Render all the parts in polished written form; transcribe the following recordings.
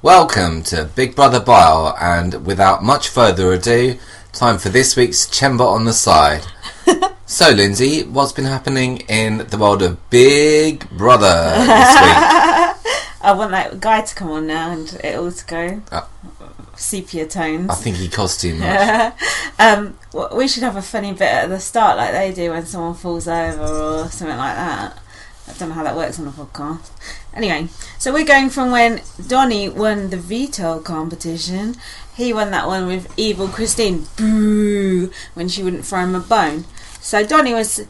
Welcome to Big Brother Bile, and without much further ado, time for this week's Zingbot on the side. So, Lindsay, what's been happening in the world of Big Brother this week? I want that guy to come on now and it all to go sepia tones. I think he costs too much. We should have a funny bit at the start like they do when someone falls over or something like that. I don't know how that works on a podcast. Anyway, so we're going from when Donnie won the veto competition. He won that one with evil Christine, boo, when she wouldn't throw him a bone. So Donnie went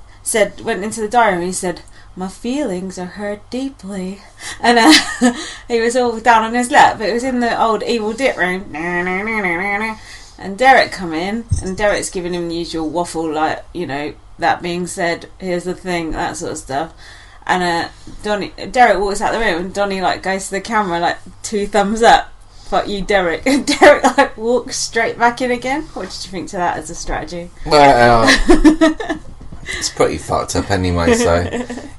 into the diary and he said, "My feelings are hurt deeply," and he was all down on his luck. But it was in the old evil dit room, and Derek come in, and Derek's giving him the usual waffle, like, you know, that being said, here's the thing, that sort of stuff. And Derek walks out the room, and Donnie like goes to the camera like 2 thumbs up, fuck you, Derek. And Derek like walks straight back in again. What did you think to that as a strategy? Well, it's pretty fucked up anyway, so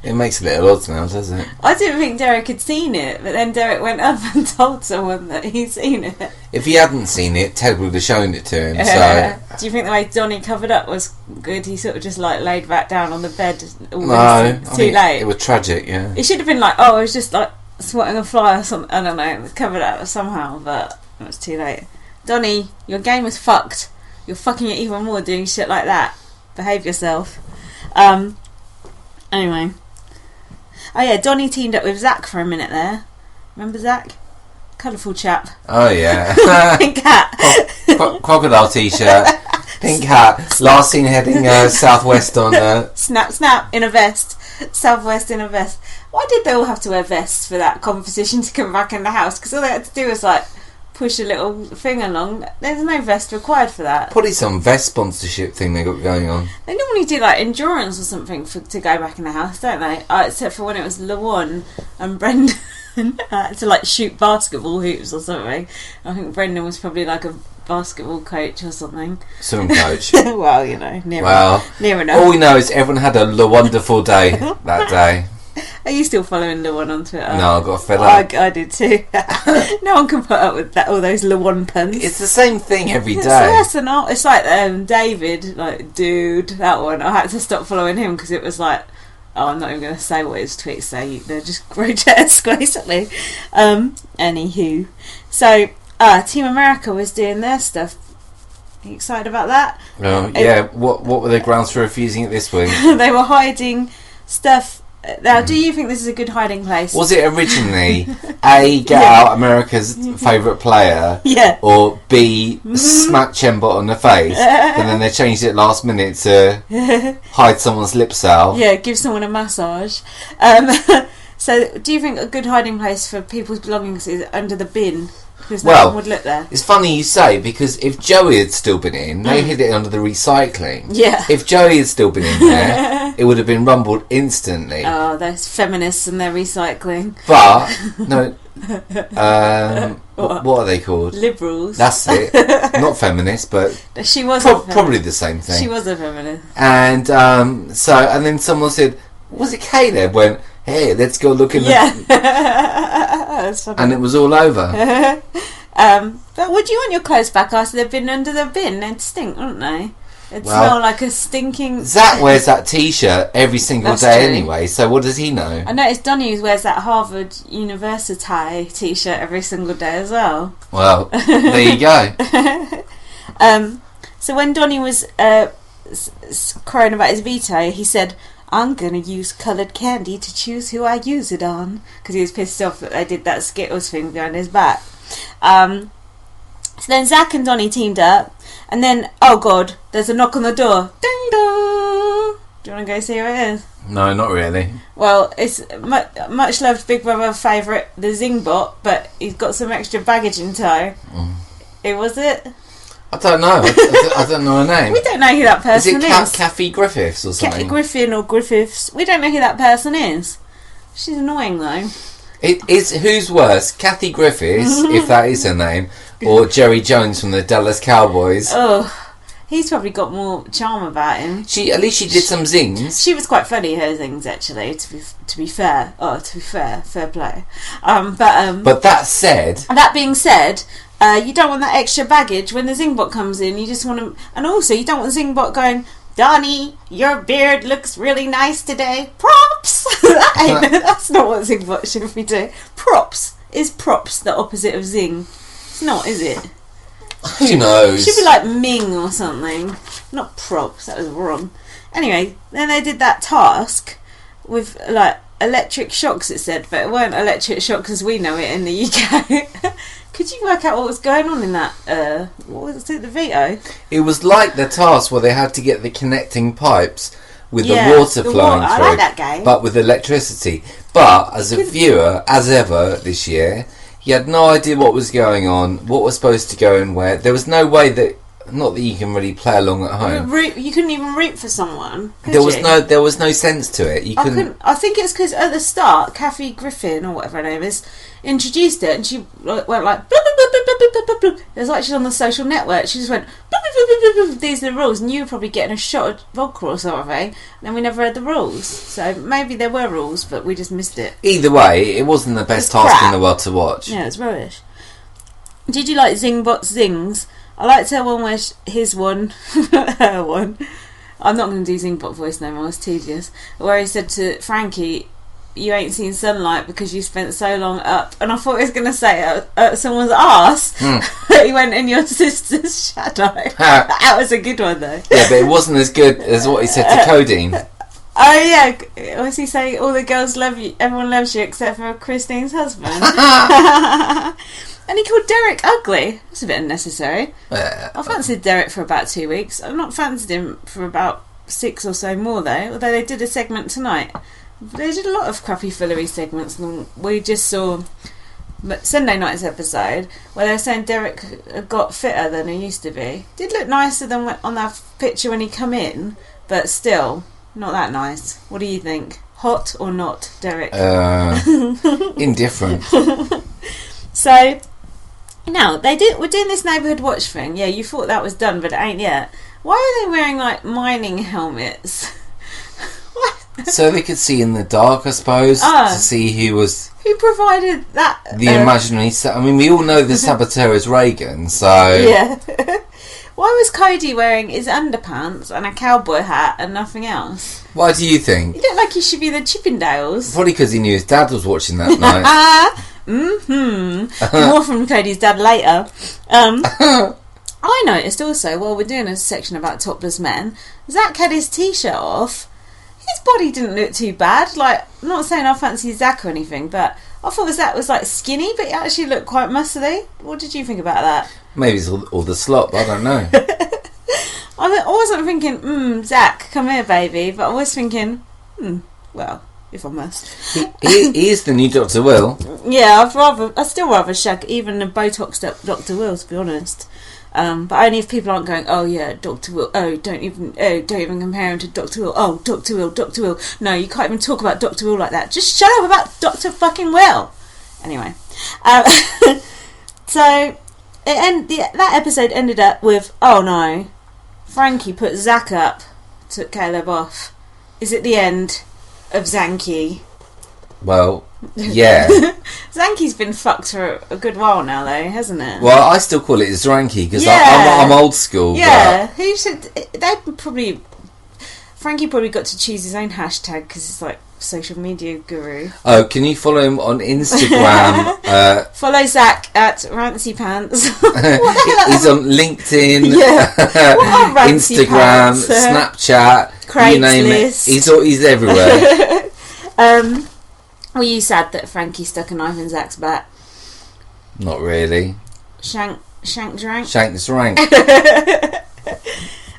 it makes a little odds now, doesn't it? I didn't think Derek had seen it, but then Derek went up and told someone that he'd seen it. If he hadn't seen it, Ted would have shown it to him, so... Do you think the way Donnie covered up was good? He sort of just like laid back down on the bed almost too late. It was tragic, yeah. It should have been like, oh, it was just like swatting a fly or something, I don't know, it was covered up somehow, but it was too late. Donnie, your game was fucked. You're fucking it even more doing shit like that. Behave yourself. Anyway. Oh yeah, Donnie teamed up with Zach for a minute there. Remember Zach? Colourful chap. Oh yeah. Pink hat. Crocodile t-shirt. Pink hat. Last seen heading southwest on... Snap in a vest. Southwest in a vest. Why did they all have to wear vests for that competition to come back in the house? Because all they had to do was like push a little thing along. There's no vest required for that. Probably some vest sponsorship thing they got going on. They normally do like endurance or something to go back in the house, don't they? Except for when it was Lawan and Brendan had to like shoot basketball hoops or something. I think Brendan was probably like a basketball coach or something. Swim coach. Well, you know, near enough. All we know is everyone had a wonderful day that day. Are you still following Lawan on Twitter? No, I got fed up. I did too. No one can put up with that. All those Lawan puns. It's the same thing every day. It's like David, like dude, that one. I had to stop following him because it was like, oh, I'm not even going to say what his tweets say. They're just grotesque, basically. Anywho, so Team America was doing their stuff. Are you excited about that? Oh yeah. What were the grounds for refusing it this week? They were hiding stuff. Now, do you think this is a good hiding place? Was it originally A, get out America's favourite player, or B, smack Zingbot on the face, and then they changed it last minute to hide someone's lips out? Yeah, give someone a massage. So, do you think a good hiding place for people's belongings is under the bin? Because no one would look there. It's funny you say, because if Joey had still been in, they hid it under the recycling. Yeah. If Joey had still been in there, it would have been rumbled instantly. Oh, those feminists and their recycling. But, no, what are they called? Liberals. That's it. Not feminist, but she was probably the same thing. She was a feminist. And and then someone said, was it Caleb? Went, hey, let's go look in the... That's funny. And it was all over. But would you want your clothes back after they've been under the bin? They'd stink, wouldn't they? It'd smell like a stinking... Zach wears that t-shirt every single day anyway, so what does he know? I noticed Donnie wears that Harvard University t-shirt every single day as well. Well, there you go. So when Donnie was crying about his veto, he said, "I'm going to use coloured candy to choose who I use it on," because he was pissed off that they did that Skittles thing behind his back. So then Zach and Donnie teamed up, and then, oh god, there's a knock on the door. Ding dong! Do you want to go see who it is? No, not really. Well, it's much loved Big Brother favourite, the Zingbot, but he's got some extra baggage in tow. Who was it? I don't know. I don't know her name. We don't know who that person is. Is it Kathy Griffiths or something? Griffin or Griffiths. We don't know who that person is. She's annoying though. Who's worse, Kathy Griffiths, if that is her name, or Jerry Jones from the Dallas Cowboys? Oh, He's probably got more charm about him. At least she did some zings. She was quite funny, her things, actually, to be fair. Oh, to be fair play. But that being said, you don't want that extra baggage when the Zingbot comes in. You just want to... And also, you don't want Zingbot going, Donnie, your beard looks really nice today. Props! That's not what Zingbot should be doing. Props. Is props the opposite of zing? It's not, is it? Who knows? Should be like Ming or something. Not props, that was wrong. Anyway, then they did that task with like electric shocks, it said, but it weren't electric shocks as we know it in the UK. Could you work out what was going on in that, what was it, the Vito? It was like the task where they had to get the connecting pipes with the water flowing through. I like that game. But with electricity. But as a viewer, as ever this year, you had no idea what was going on, what was supposed to go and where. There was no way that, not that you can really play along at home. You couldn't even root for someone. There was no sense to it. You couldn't. I think it's because at the start, Kathy Griffin or whatever her name is introduced it, and she went like, bloop, bloop, bloop, bloop, bloop, bloop, bloop. It was like she's on the social network. She just went, bloop, bloop, bloop, bloop, bloop, bloop. These are the rules, and you were probably getting a shot of vodka or something. And then we never heard the rules, so maybe there were rules, but we just missed it. Either way, it wasn't the best task in the world to watch. Yeah, it was rubbish. Did you like Zingbot's zings? I liked her one where his one, her one. I'm not going to do Zingbot voice no more, it's tedious. Where he said to Frankie, you ain't seen sunlight because you spent so long up. And I thought he was going to say someone's arse. He went in your sister's shadow. That was a good one though. Yeah, but it wasn't as good as what he said to Cody. Oh yeah, was he saying all the girls love you, everyone loves you except for Christine's husband? And he called Derek ugly. That's a bit unnecessary. I fancied Derek for about 2 weeks. I've not fancied him for about 6 or so more though, although they did a segment tonight. They did a lot of crappy fillery segments, and we just saw Sunday night's episode where they were saying Derek got fitter than he used to be. Did look nicer than on that picture when he come in, but still not that nice. What do you think? Hot or not, Derek? Indifferent. So now we're doing this neighbourhood watch thing. Yeah, you thought that was done, but it ain't yet. Why are they wearing like mining helmets? So they could see in the dark, I suppose, to see who provided that. The imaginary. I mean, we all know the saboteur is Reagan, so yeah. Why was Cody wearing his underpants and a cowboy hat and nothing else? Why do you think? He looked like he should be the Chippendales. Probably because he knew his dad was watching that night. More from Cody's dad later. I noticed also, while we're doing a section about topless men, Zach had his t-shirt off. His body didn't look too bad. Like, I'm not saying I fancy Zach or anything, but I thought Zach was like skinny, but he actually looked quite muscly. What did you think about that? Maybe it's all the slop, I don't know. I wasn't thinking, Zach, come here, baby, but I was thinking, well, if I must. He is the new Dr. Will. Yeah, I'd still rather shag even a Botoxed up Dr. Will, to be honest. But only if people aren't going, oh yeah, Dr. Will, don't even compare him to Dr. Will. Oh, Dr. Will, Dr. Will. No, you can't even talk about Dr. Will like that. Just shut up about Dr. fucking Will. Anyway, so that episode ended up with, oh no, Frankie put Zach up, took Caleb off. Is it the end of Zanky? Well, yeah. Zanky's been fucked for a good while now, though, hasn't it? Well, I still call it Zranky because I'm old school. Yeah, who should? Frankie probably got to choose his own hashtag because it's like social media guru. Oh, can you follow him on Instagram? Follow Zach at Rancy Pants. He's on LinkedIn, Instagram, Snapchat, Craigslist. You name it. He's everywhere. Were you sad that Frankie stuck a knife in Zach's back? Not really. Shank drank? Shank this rank.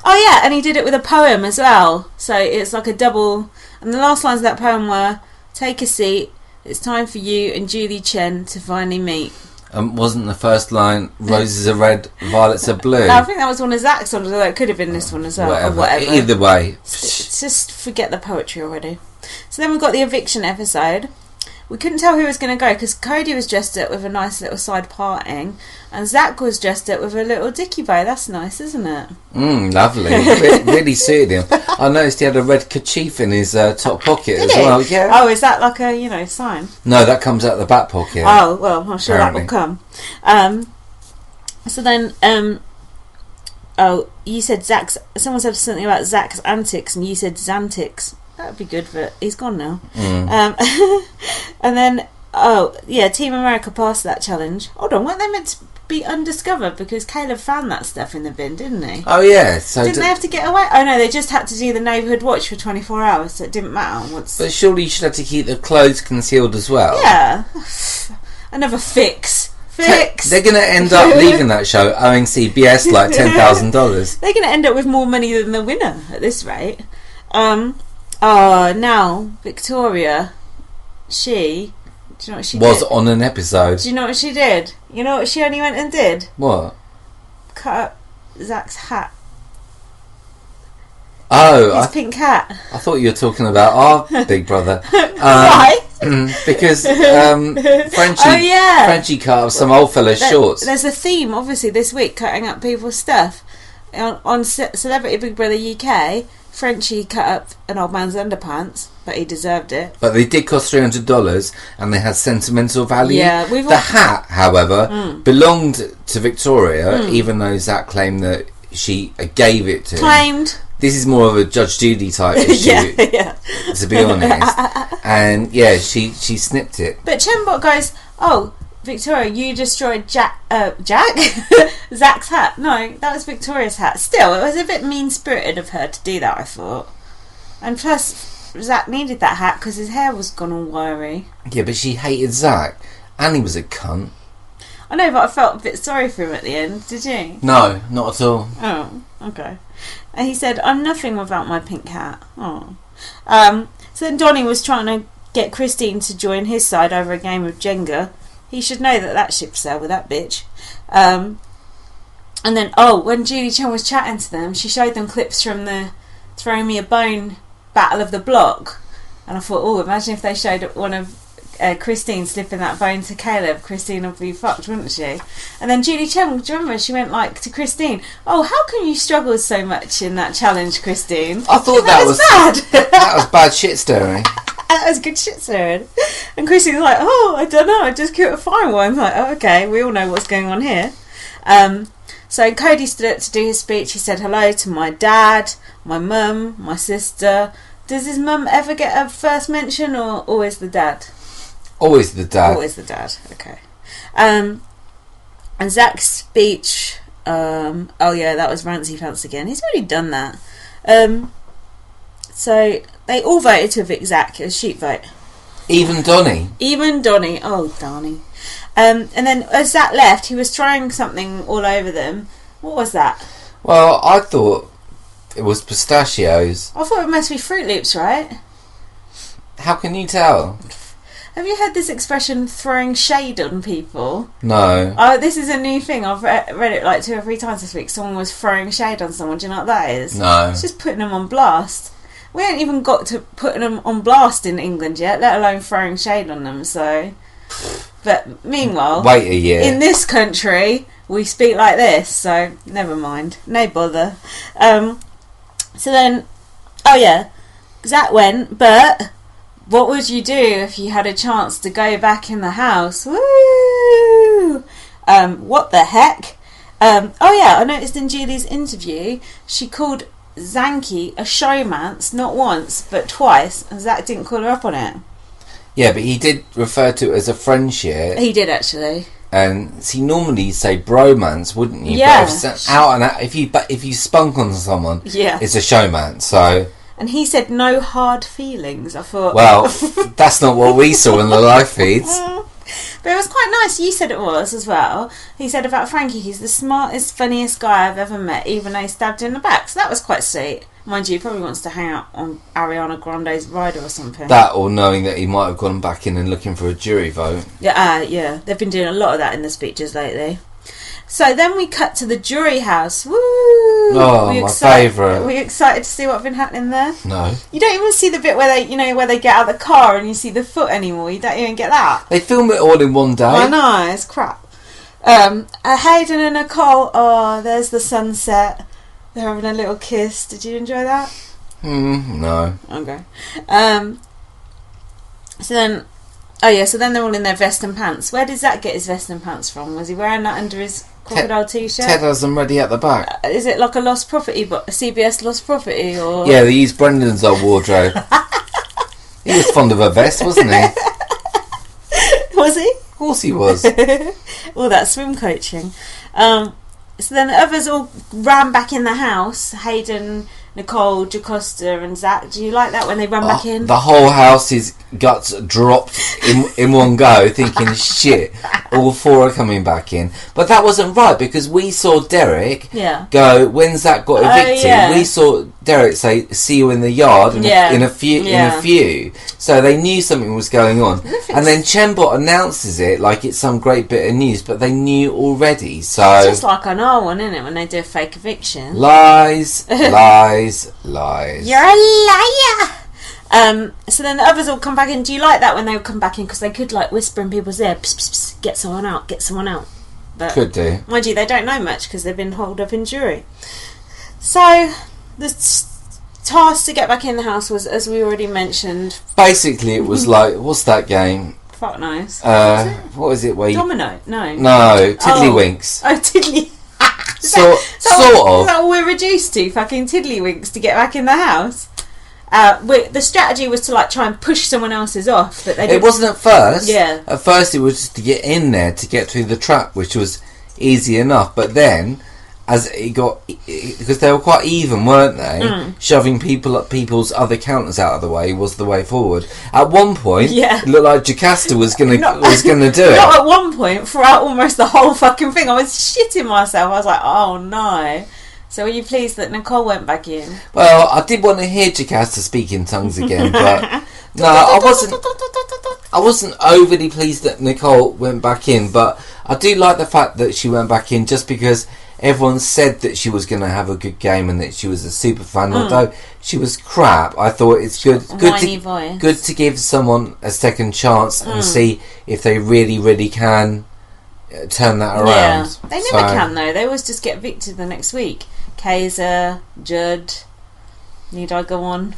Oh yeah, and he did it with a poem as well. So it's like a double. And the last lines of that poem were, take a seat, it's time for you and Julie Chen to finally meet. Wasn't the first line, roses are red, violets are blue? No, I think that was one of Zach's songs, although it could have been this one as well. Or whatever. Either way. Just forget the poetry already. So then we've got the eviction episode, we couldn't tell who was going to go because Cody was dressed up with a nice little side parting, and Zach was dressed up with a little dicky bow. That's nice, isn't it? Lovely. Really suited him. I noticed he had a red kerchief in his top pocket as well. Yeah. Oh, is that like a sign? No, that comes out the back pocket. Oh well, I'm sure apparently. that will come. So then, you said someone said something about Zach's antics, and you said Xantics. That would be good, but he's gone now. And then, Team America passed that challenge. Hold on, weren't they meant to be undiscovered? Because Caleb found that stuff in the bin, didn't he? Oh, yeah. So didn't they have to get away? Oh, no, they just had to do the neighbourhood watch for 24 hours, so it didn't matter. But surely you should have to keep the clothes concealed as well. Yeah. Another fix. They're going to end up leaving that show owing CBS like $10,000. They're going to end up with more money than the winner at this rate. Now Victoria, do you know what she was did? On an episode. Do you know what she did? You know what she only went and did? What? Cut up Zach's hat. Oh, his pink hat. I thought you were talking about our big brother. Why? Because Frenchie cut up some old fella's shorts. There's a theme, obviously, this week, cutting up people's stuff. On Celebrity Big Brother UK, Frenchie cut up an old man's underpants, but he deserved it. But they did cost $300, and they had sentimental value. Yeah, the hat, however, belonged to Victoria, even though Zach claimed that she gave it to him. This is more of a Judge Judy type issue, to be honest. And she snipped it. But Chembot goes, "Oh, Victoria, you destroyed Zach's hat." No, that was Victoria's hat. Still, it was a bit mean-spirited of her to do that, I thought. And plus, Zach needed that hat because his hair was gone all wiry. Yeah, but she hated Zach, and he was a cunt. I know, but I felt a bit sorry for him at the end. Did you? No, not at all. Oh, okay. And he said, "I'm nothing without my pink hat." Oh. So then Donnie was trying to get Christine to join his side over a game of Jenga. He should know that ship sailed with that bitch. And then, when Julie Chen was chatting to them, she showed them clips from the Throw Me a Bone Battle of the Block. And I thought, imagine if they showed one of Christine slipping that bone to Caleb. Christine would be fucked, wouldn't she? And then Julie Chen, do you remember, she went to Christine, "How can you struggle so much in that challenge, Christine?" I thought that was bad. That was bad shit stirring. That was good shit stirring. And Christine's like, I don't know, I just couldn't find one. I'm like, okay, we all know what's going on here. So Cody stood up to do his speech. He said hello to my dad, my mum, my sister. Does his mum ever get a first mention, or always the dad? Always the dad. Always the dad, okay. And Zach's speech, that was Rancy Pants again. He's already done that. So they all voted to evict Zach. It was a sheep vote. Even Donnie. Oh, Donnie. And then as Zach left, he was trying something all over them. What was that? Well, I thought it was pistachios. I thought it must be Fruit Loops, right? How can you tell? Have you heard this expression, throwing shade on people? No. Oh, this is a new thing. I've read it 2 or 3 times this week. Someone was throwing shade on someone. Do you know what that is? No. It's just putting them on blast. We ain't even got to putting them on blast in England yet, let alone throwing shade on them, so... But meanwhile... Wait a year. In this country, we speak like this, so never mind. No bother. So then... Zach went, but... What would you do if you had a chance to go back in the house? Woo! What the heck? I noticed in Julie's interview, she called Zanky a showmance, not once, but twice, and Zach didn't call her up on it. Yeah, but he did refer to it as a friendship. He did, actually. And see, normally you'd say bromance, wouldn't you? Yeah. But if you spunk on someone, it's a showmance, so... And he said no hard feelings. I thought... Well, that's not what we saw in the live feeds. But it was quite nice. You said it was as well. He said about Frankie, he's the smartest, funniest guy I've ever met, even though he stabbed in the back. So that was quite sweet. Mind you, he probably wants to hang out on Ariana Grande's rider or something. That, or knowing that he might have gone back in and looking for a jury vote. Yeah. They've been doing a lot of that in the speeches lately. So then we cut to the jury house. Woo! Oh, my favourite. Were you excited to see what had been happening there? No. You don't even see the bit where they get out of the car and you see the foot anymore. You don't even get that. They film it all in one day. I know, it's crap. Hayden and Nicole, there's the sunset. They're having a little kiss. Did you enjoy that? No. Okay. So then they're all in their vest and pants. Where did Zach get his vest and pants from? Was he wearing that under his crocodile t-shirt? Ted has them ready at the back. Is it like a lost property, but a CBS lost property, or? Yeah, they used Brendan's old wardrobe. He was fond of a vest, wasn't he? Was he? Of course he was. All that swim coaching. So then the others all ran back in the house. Hayden, Nicole, Jacosta and Zach. Do you like that when they run back in? The whole house's guts dropped in one go, thinking, shit, all four are coming back in. But that wasn't right, because we saw Derek go, when Zach got evicted, we saw Derek say, see you in the yard in a few. So they knew something was going on. And then Chembot announces it like it's some great bit of news, but they knew already. So it's just like an R one, isn't it, when they do a fake eviction? Lies, lies, lies. You're a liar! So then the others all come back in. Do you like that when they would come back in? Because they could like whisper in people's ear, pss, pss, pss, get someone out, get someone out. But could do. Mind you, they don't know much because they've been holed up in jury. So the task to get back in the house was, as we already mentioned, basically it was like, what's that game? Fuck knows. What is it? Where you... Domino? No. No, Tiddlywinks. Oh, Tiddly. Sort of. Is that all we're reduced to? Fucking Tiddlywinks to get back in the house. The strategy was to like try and push someone else's off, but they didn't. It wasn't at first. Yeah. At first, it was just to get in there to get through the trap, which was easy enough. But then, as it got, because they were quite even, weren't they? Shoving people's other counters out of the way was the way forward. At one point, it looked like Jocasta was gonna do it. Not at one point. Throughout almost the whole fucking thing, I was shitting myself. I was like, oh no. So were you pleased that Nicole went back in? Well, I did want to hear Jocasta speak in tongues again, but no, I wasn't overly pleased that Nicole went back in, but I do like the fact that she went back in just because everyone said that she was going to have a good game and that she was a super fan. Although she was crap, I thought it's good to give someone a second chance and see if they really, really can turn that around. Yeah. They never can though. They always just get evicted the next week. Kaiser, Judd, need I go on?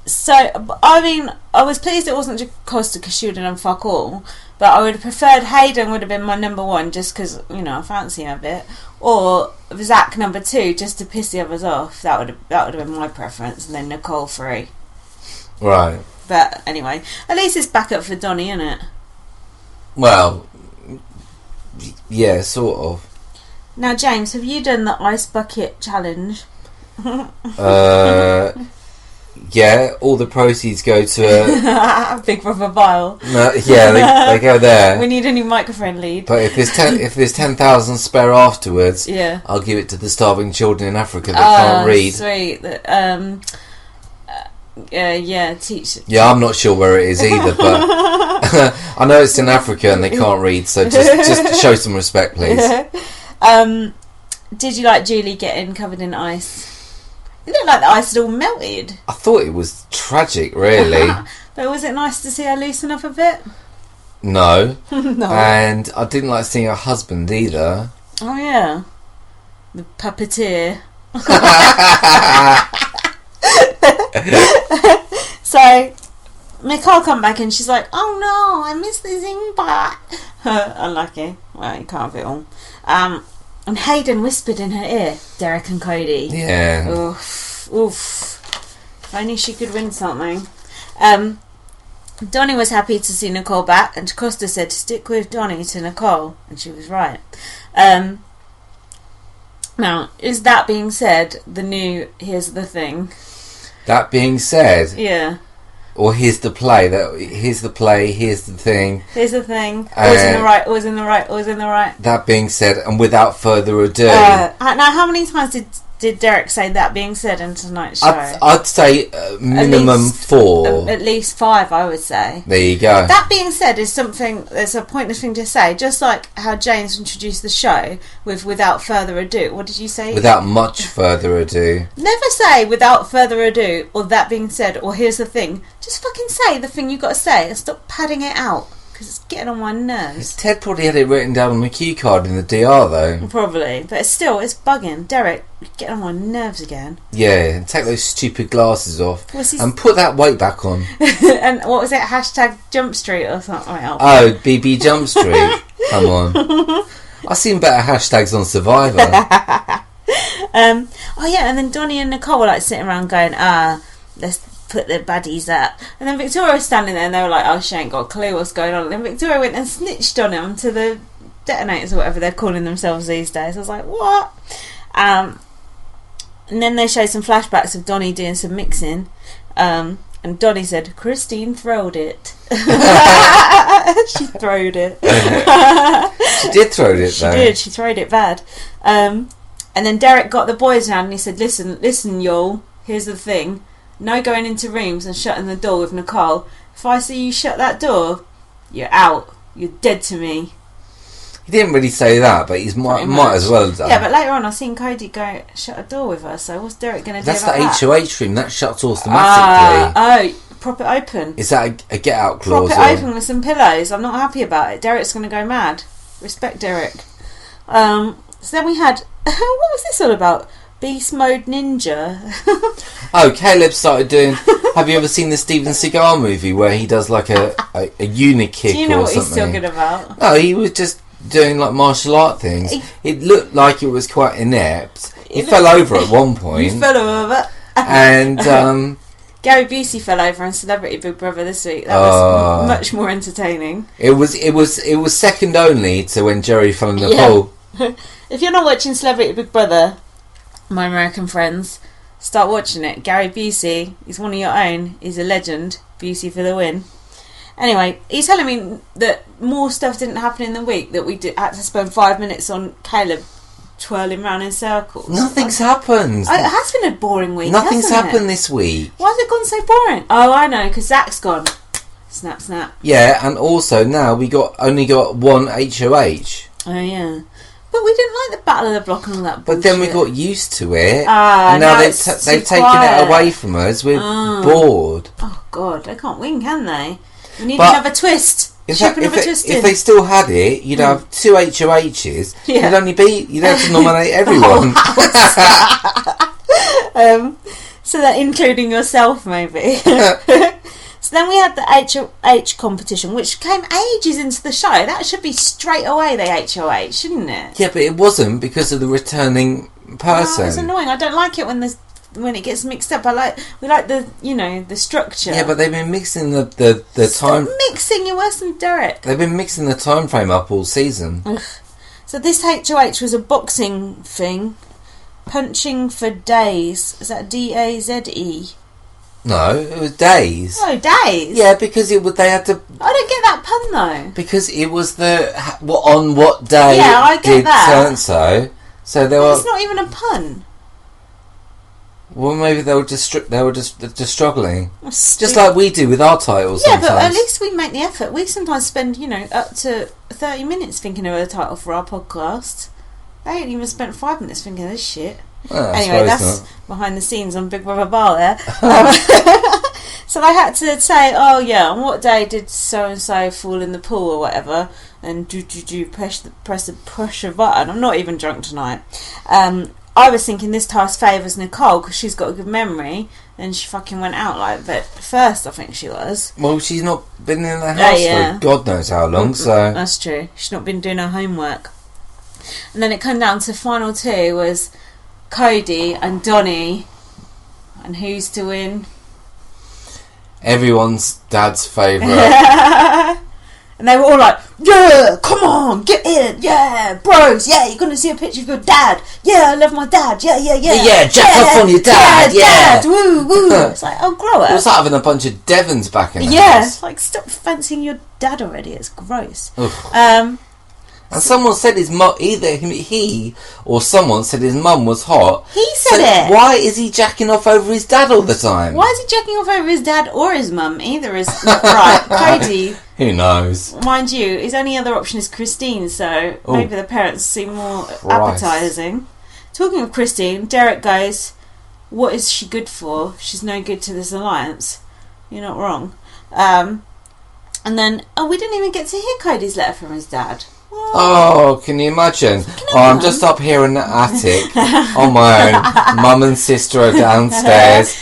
So, I mean, I was pleased it wasn't Jocasta because she would have done fuck all, but I would have preferred Hayden would have been my number one just because, you know, I fancy him a bit, or Zach number two just to piss the others off. That would have been my preference, and then Nicole 3. Right. But anyway, at least it's back up for Donnie, isn't it? Well, yeah, sort of. Now, James, have you done the ice bucket challenge? Yeah, all the proceeds go to Big Brother Bile. No, yeah, they go there. We need a new microphone lead. But if there's 10,000 spare afterwards, I'll give it to the starving children in Africa that can't read. Sweet. Teach. Yeah, I'm not sure where it is either, but I know it's in Africa and they can't read, so just show some respect, please. Did you like Julie getting covered in ice? It looked like the ice had all melted. I thought it was tragic, really. But was it nice to see her loosen up a bit? No. No. And I didn't like seeing her husband either. Oh, yeah. The puppeteer. So, Nicole come back and she's like, oh no, I missed the Zingbot. Unlucky. Well, you can't have it all. And Hayden whispered in her ear, Derek and Cody. Yeah. Oof. If only she could win something. Donnie was happy to see Nicole back, and Costa said to stick with Donnie to Nicole, and she was right. Now, is that being said, the new here's the thing? That being said? Yeah. Or here's the play, here's the play, here's the thing. Here's the thing. Always in the right, always in the right, always in the right. That being said, and without further ado... now, how many times did did Derek say that being said in tonight's show? I'd say minimum 4. At least 5, I would say. There you go. That being said, is something there's a pointless thing to say. Just like how James introduced the show with "without further ado." What did you say? Without much further ado. Never say "without further ado" or "that being said" or "here's the thing." Just fucking say the thing you got to say and stop padding it out. It's getting on my nerves. Ted probably had it written down on the cue card in the DR though. Probably, but it's bugging. Derek, you're getting on my nerves again. Yeah, take those stupid glasses off and put that weight back on. And what was it? Hashtag Jump Street or something? Oh, BB Jump Street. Come on. I've seen better hashtags on Survivor. Oh yeah, and then Donnie and Nicole were like sitting around going, let's put the baddies up. And then Victoria was standing there and they were like, oh, she ain't got a clue what's going on. And then Victoria went and snitched on him to the detonators or whatever they're calling themselves these days. I was like, what? And then they showed some flashbacks of Donnie doing some mixing. And Donnie said, Christine throwed it. She throwed it. She did throw it though. She did, she throwed it bad. And then Derek got the boys around and he said, listen y'all, here's the thing. No going into rooms and shutting the door with Nicole. If I see you shut that door, you're out. You're dead to me. He didn't really say that, but he's might as well have done. Yeah, but later on I've seen Cody go shut a door with her, so what's Derek going to do about that? That's the HOH room. That shuts automatically. Prop it open. Is that a get-out clause? Prop it open with some pillows. I'm not happy about it. Derek's going to go mad. Respect Derek. So then we had... what was this all about? Beast Mode Ninja. Oh, Caleb started doing... Have you ever seen the Steven Seagal movie where he does like a unikick or something? Do you know what he's talking about? No, he was just doing like martial art things. It looked like it was quite inept. He fell over at one point. He fell over. And... Gary Busey fell over on Celebrity Big Brother this week. That was much more entertaining. It was second only to when Jerry fell in the pool. If you're not watching Celebrity Big Brother, my American friends, start watching it. Gary Busey, he's one of your own. He's a legend. Busey for the win. Anyway, he's telling me that more stuff didn't happen in the week, that we had to spend 5 minutes on Caleb twirling round in circles. Nothing's happened. It has been a boring week. Nothing's happened this week. Why has it gone so boring? Oh, I know, because Zach's gone. Snap, snap. Yeah, and also now we only got one HOH. Oh yeah. But we didn't like the Battle of the Block and all that bullshit. But then we got used to it. And now they've taken it away from us. We're bored. Oh, God. They can't win, can they? We need another twist. If they still had it, you'd have 2 HOHs. Yeah. You'd have to nominate everyone. So that including yourself, maybe. So then we had the HOH competition, which came ages into the show. That should be straight away the HOH, shouldn't it? Yeah, but it wasn't because of the returning person. Oh, it's annoying. I don't like it when it gets mixed up. We like the structure. Yeah, but they've been mixing the time. Mixing, you're worse than Derek. They've been mixing the time frame up all season. So this HOH was a boxing thing. Punching for days. Is that DAZE? No, it was days. Oh, days? Yeah, because they had to... I don't get that pun, though. Because it was on what day I get did that. so It's not even a pun. Well, maybe they were just struggling. Just like we do with our titles sometimes. Yeah, but at least we make the effort. We sometimes spend, up to 30 minutes thinking of a title for our podcast. They ain't even spent 5 minutes thinking of this shit. Well, anyway, that's behind the scenes on Big Brother Bar there. So I had to say, oh yeah, on what day did so and so fall in the pool or whatever, and press the pressure button. I'm not even drunk tonight. I was thinking this task favours Nicole because she's got a good memory, and she fucking went out like that first. I think she was. Well, she's not been in the house for God knows how long, so that's true. She's not been doing her homework. And then it came down to final 2 was Cody and Donnie, and who's to win? Everyone's dad's favourite. And they were all like, yeah, come on, get in, yeah, bros, yeah, you're gonna see a picture of your dad, yeah, I love my dad, yeah, jack off on your dad, dad, woo, woo. It's like, oh, grow up. It was like having a bunch of Devons back in the house. Yeah, like, stop fancying your dad already, it's gross. And someone said his mum, either he or someone said his mum was hot. He said it. Why is he jacking off over his dad all the time? Why is he jacking off over his dad or his mum? Either is not right. Cody. Who knows? Mind you, his only other option is Christine, so maybe the parents seem more appetising. Talking of Christine, Derek goes, what is she good for? She's no good to this alliance. You're not wrong. And then, we didn't even get to hear Cody's letter from his dad. Oh, can you imagine? I'm just up here in the attic on my own. Mum and sister are downstairs,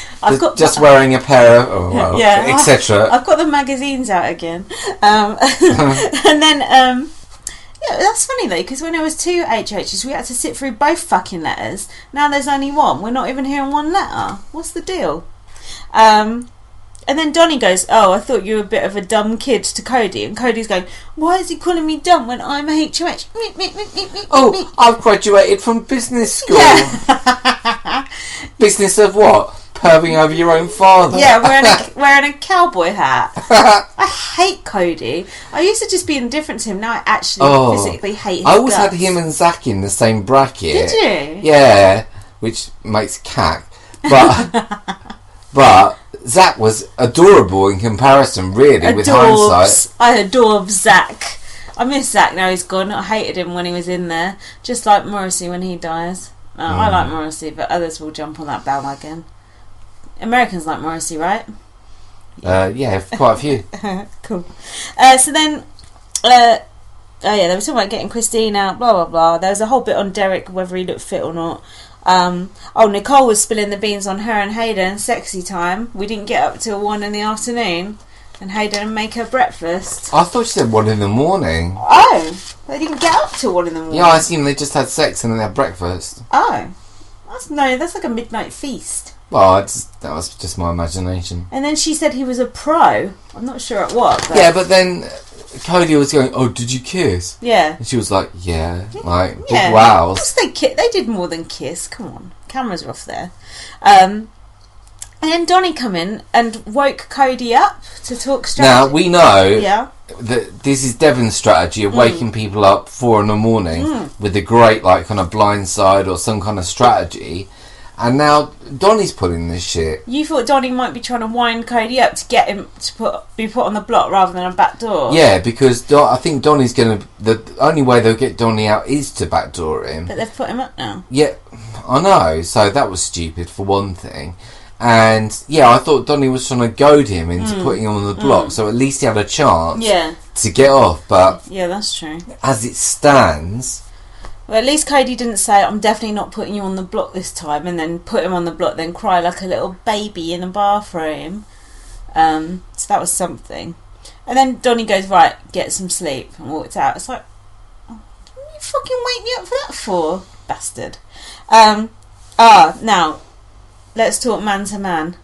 just wearing a pair of, etc. I've got the magazines out again. And then, that's funny though, because when there was 2 HHs, we had to sit through both fucking letters. Now there's only one. We're not even hearing one letter. What's the deal? And then Donnie goes, I thought you were a bit of a dumb kid to Cody. And Cody's going, why is he calling me dumb when I'm a HOH? I've graduated from business school. Yeah. Business of what? Perving over your own father. Yeah, wearing a cowboy hat. I hate Cody. I used to just be indifferent to him. Now I actually physically hate his I always guts. had him and Zach in the same bracket. Did you? Yeah, which makes cack. But Zach was adorable in comparison, really, with hindsight. I adore Zach. I miss Zach now he's gone. I hated him when he was in there. Just like Morrissey when he dies. I like Morrissey, but others will jump on that bandwagon. Americans like Morrissey, right? Yeah, quite a few. Cool. So then... they were talking about getting Christine out, blah, blah, blah. There was a whole bit on Derek, whether he looked fit or not. Nicole was spilling the beans on her and Hayden. Sexy time. We didn't get up till 1 in the afternoon, and Hayden make her breakfast. I thought she said 1 in the morning. Oh, they didn't get up till 1 in the morning. Yeah, I assume they just had sex and then had breakfast. Oh, that's like a midnight feast. Well, that was just my imagination. And then she said he was a pro. I'm not sure at what. But yeah, but then Cody was going, did you kiss? Yeah. And she was like, yeah. Like, big wows. They did more than kiss. Come on. Cameras are off there. And then Donnie come in and woke Cody up to talk strategy. Now, we know that this is Devon's strategy of waking people up 4 in the morning with a great, like, kind of blindside or some kind of strategy. And now Donnie's pulling this shit. You thought Donnie might be trying to wind Cody up to get him to be put on the block rather than a back door. Yeah, because I think Donnie's going to... The only way they'll get Donnie out is to backdoor him. But they've put him up now. Yeah, I know. So that was stupid for one thing. And, I thought Donnie was trying to goad him into putting him on the block. So at least he had a chance to get off. But... Yeah, that's true. As it stands... Well, at least Cody didn't say, I'm definitely not putting you on the block this time, and then put him on the block, then cry like a little baby in a bathroom. So that was something. And then Donnie goes, right, get some sleep, and walked out. It's like, what did you fucking wake me up for that for, bastard? Now, let's talk man to man.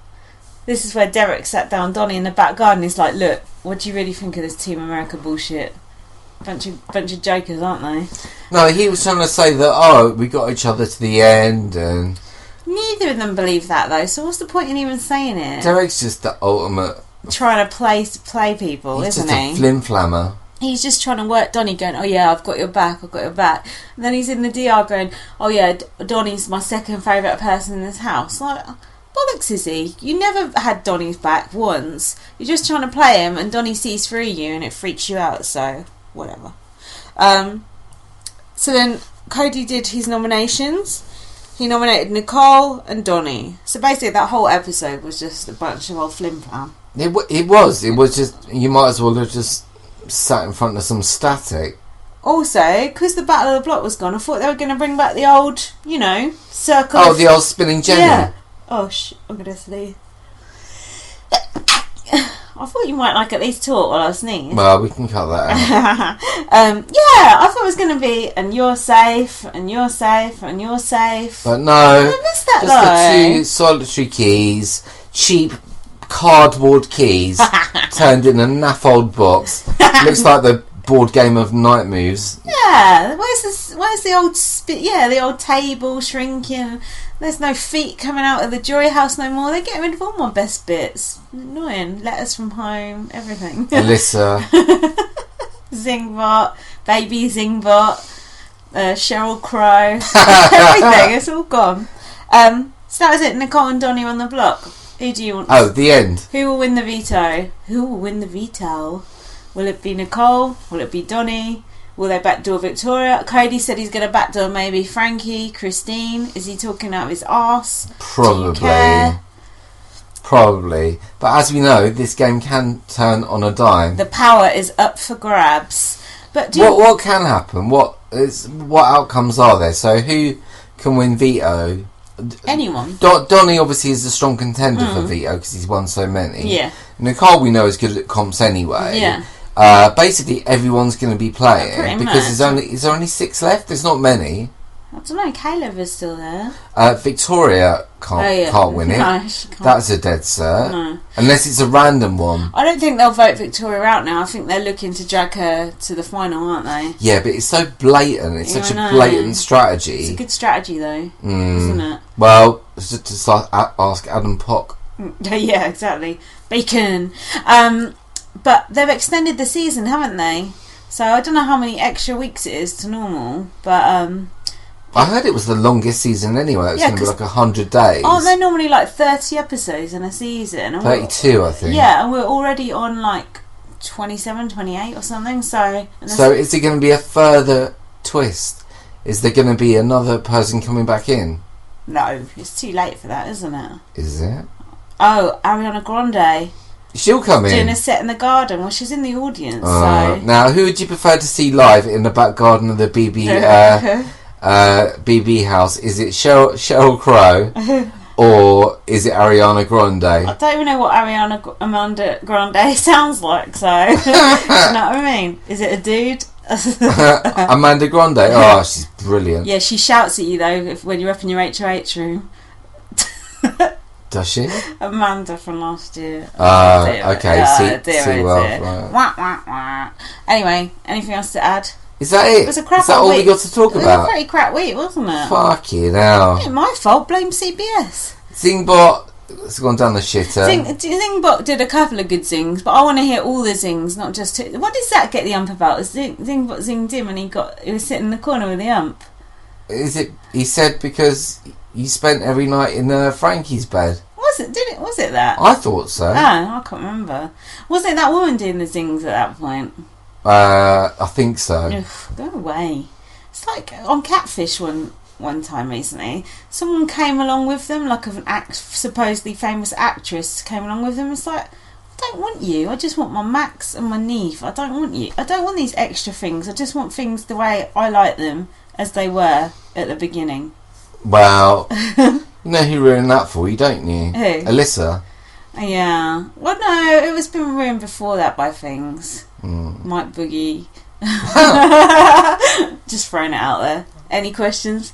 This is where Derek sat down Donnie in the back garden. He's like, look, what do you really think of this Team America bullshit? Bunch of jokers, aren't they? No, he was trying to say that, we got each other to the end, and... Neither of them believe that, though, so what's the point in even saying it? Derek's just the ultimate... Trying to play people, isn't he? He's just a flim-flammer. He's just trying to work Donnie, going, I've got your back. And then he's in the DR going, Donnie's my second favourite person in this house. Like, bollocks is he? You never had Donnie's back once. You're just trying to play him, and Donnie sees through you, and it freaks you out, so... whatever. So then Cody did his nominations. He nominated Nicole and Donnie. So basically that whole episode was just a bunch of old flim-flam. It was just, you might as well have just sat in front of some static. Also, because the Battle of the Block was gone, I thought they were going to bring back the old, circle. Oh, the old spinning Jenny. Yeah. Oh, I'm going to sneeze. I thought you might at least talk while I sneeze. Well, we can cut that out. I thought it was going to be, and you're safe, and you're safe, and you're safe. But no, I missed that just the 2 solitary keys, cheap cardboard keys, turned in a naff old box. Looks like the board game of Night Moves. Yeah, where's the old the old table shrinking. There's no feet coming out of the jury house no more. They're getting rid of all my best bits. Annoying. Letters from home, everything. Alyssa. Zingbot. Baby Zingbot, Sheryl Crow, everything. It's all gone. So that was it. Nicole and Donnie on the block. Who do you want? Oh, the end. Who will win the veto? Who will win the veto? Will it be Nicole? Will it be Donnie? Will they backdoor Victoria? Cody said he's going to backdoor maybe Frankie, Christine. Is he talking out of his arse? Probably. But as we know, this game can turn on a dime. The power is up for grabs. But what can happen? What outcomes are there? So who can win veto? Anyone. Donnie obviously is a strong contender for veto because he's won so many. Yeah. Nicole we know is good at comps anyway. Yeah. Basically everyone's going to be playing because there's only 6 left. There's not many. I don't know. Caleb is still there. Victoria can't win it. No, she can't. That's a dead cert. No. Unless it's a random one. I don't think they'll vote Victoria out now. I think they're looking to drag her to the final, aren't they? Yeah, but it's so blatant. It's such a blatant strategy. It's a good strategy, though, isn't it? Well, just ask Adam Pock. Yeah, exactly. Bacon. But they've extended the season, haven't they? So I don't know how many extra weeks it is to normal, but I heard it was the longest season anyway. It was going to be like 100 days. Aren't there normally like 30 episodes in a season? 32, I think. Yeah, and we're already on like 27, 28 or something. So is it going to be a further twist? Is there going to be another person coming back in? No, it's too late for that, isn't it? Is it? Oh, Ariana Grande. She'll come in. Doing a set in the garden. Well, she's in the audience. So now, who would you prefer to see live in the back garden of the BB house? Is it Sheryl Crow or is it Ariana Grande? I don't even know what Amanda Grande sounds like, so you know what I mean? Is it a dude? Amanda Grande? Oh, she's brilliant. Yeah, she shouts at you though when you're up in your HOH room. Does she? Amanda from last year. Okay. Right. Wah, wah, wah. Anyway, anything else to add? Is that it? It was a crap Is that all week. we got to talk about? It was a pretty crap week, wasn't it? Fuck you now. Ain't my fault. Blame CBS. Zingbot has gone down the shitter. Zingbot did a couple of good zings, but I want to hear all the zings, not just two. What does that get the ump about? Zingbot zinged him and he was sitting in the corner with the ump. Is it? He said because you spent every night in Frankie's bed. Was it that? I thought so. I can't remember. Was it that woman doing the zings at that point? I think so. Ugh, go away. It's like on Catfish one time recently. Someone came along with them, like an supposedly famous actress came along with them. It's like, I don't want you. I just want my Max and my Neve. I don't want you. I don't want these extra things. I just want things the way I like them, as they were at the beginning. Well, you know who ruined that for you, don't you? Who? Alyssa. Yeah. Well, no, it was been ruined before that by things. Mike Boogie. Just throwing it out there. Any questions?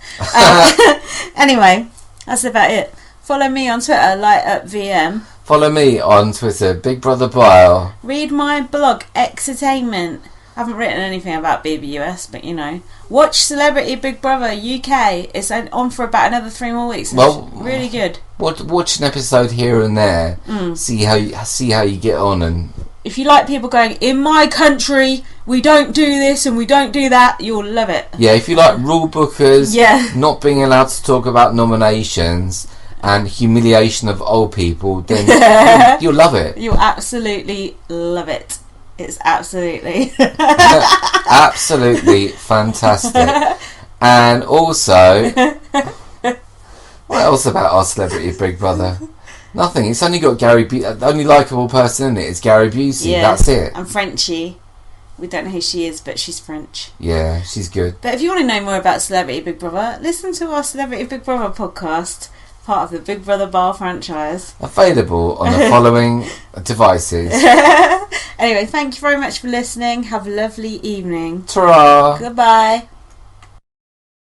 Anyway, that's about it. Follow me on Twitter, LightUpVM. Follow me on Twitter, Big Brother Bile. Read my blog, Exertainment. I haven't written anything about BBUS, but you know. Watch Celebrity Big Brother UK. It's on for about another 3 more weeks. Well, really good. Watch an episode here and there. See how you get on, and if you like people going, in my country we don't do this and we don't do that, you'll love it. Yeah, if you like rule bookers, not being allowed to talk about nominations and humiliation of old people, then you'll love it. You'll absolutely love it. It's absolutely absolutely fantastic. And also, what else about our Celebrity Big Brother? Nothing. It's only got Gary the only likeable person in it is Gary Busey. Yeah, that's it. And Frenchie. We don't know who she is, but she's French. Yeah, she's good. But if you want to know more about Celebrity Big Brother, listen to our Celebrity Big Brother podcast, part of the Big Brother Bar franchise. Available on the following devices. Anyway, thank you very much for listening. Have a lovely evening. Ta-ra! Goodbye.